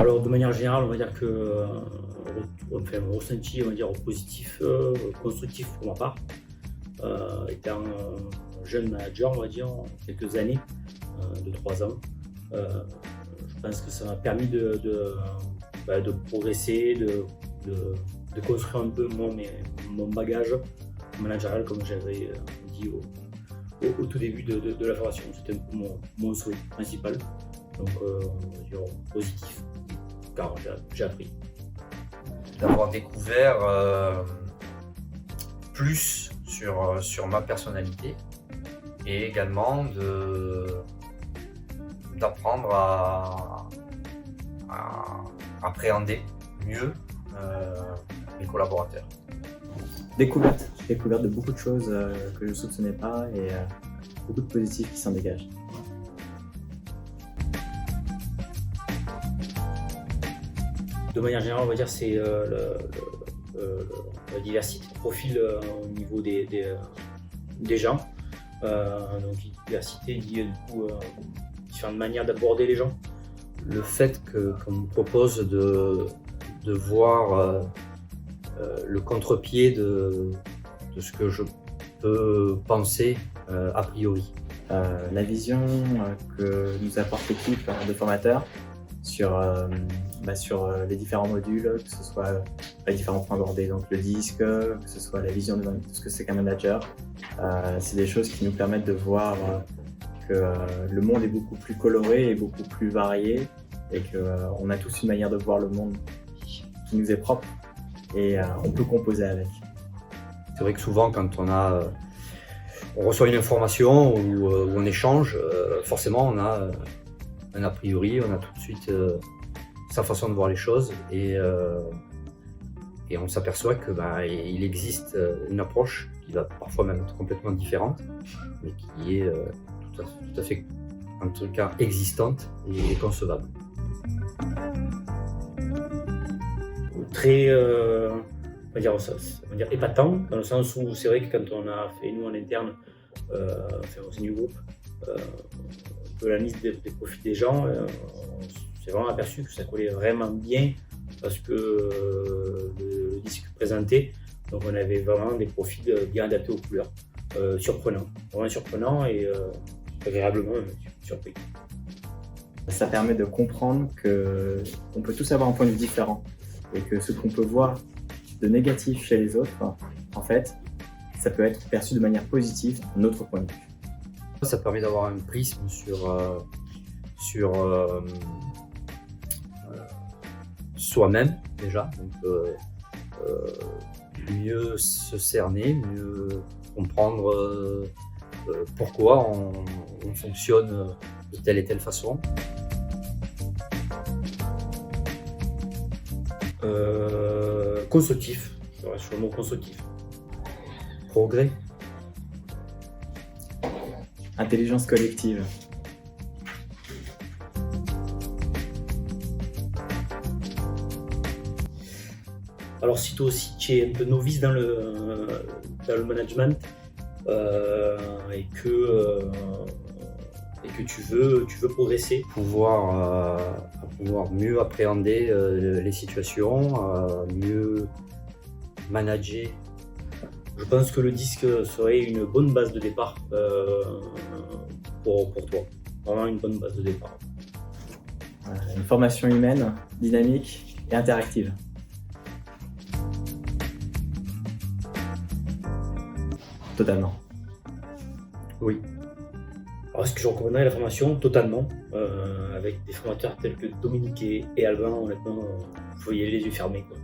Alors de manière générale, on va dire que un ressenti, on va dire positif, constructif pour ma part, étant jeune manager, on va dire, en quelques années, de 3 ans. Je pense que ça m'a permis de progresser, de construire un peu mon bagage managérial, comme j'avais dit au tout début de la formation. C'était un peu mon souhait principal. Donc, on va dire positif, car j'ai appris. D'avoir découvert plus sur ma personnalité et également d'apprendre à appréhender mieux mes collaborateurs. Découverte de beaucoup de choses que je ne soupçonnais pas et beaucoup de positifs qui s'en dégagent. De manière générale, on va dire c'est la diversité de profil au niveau des gens. Donc diversité dit du coup différentes manières d'aborder les gens. Le fait qu'on me propose de voir le contre-pied de ce que je peux penser a priori. La vision que nous apporte l'équipe de formateurs sur les différents modules, que ce soit les différents points abordés, donc le disque, que ce soit la vision de ce que c'est qu'un manager. C'est des choses qui nous permettent de voir que le monde est beaucoup plus coloré et beaucoup plus varié et qu'on a tous une manière de voir le monde qui nous est propre et on peut composer avec. C'est vrai que souvent quand on reçoit une information ou on échange, forcément on a un a priori, on a tout de suite sa façon de voir les choses et on s'aperçoit que il existe une approche qui va parfois même être complètement différente, mais qui est tout à fait, en tout cas, existante et concevable. Très on va dire épatant, dans le sens où c'est vrai que quand on a fait nous en interne, au sein du groupe, de la liste des profils des gens, on s'est vraiment aperçu que ça collait vraiment bien parce que le disque présenté, donc on avait vraiment des profils bien adaptés aux couleurs, vraiment surprenant et agréablement surpris. Ça permet de comprendre qu'on peut tous avoir un point de vue différent et que ce qu'on peut voir de négatif chez les autres, en fait, ça peut être perçu de manière positive d'un autre point de vue. Ça permet d'avoir un prisme sur soi-même déjà, donc mieux se cerner, mieux comprendre pourquoi on fonctionne de telle et telle façon. Constructif, je reste sur le mot constructif. Progrès. Intelligence collective. Alors si toi aussi tu es un peu novice dans le management et que tu veux progresser, Pouvoir mieux appréhender les situations, mieux manager. je pense que le disque serait une bonne base de départ pour toi. Vraiment une bonne base de départ. Une formation humaine, dynamique et interactive. Totalement. Oui. Alors est-ce que je recommanderais la formation? Totalement. Avec des formateurs tels que Dominique et Albin, honnêtement, il faut y aller les yeux fermés, quoi.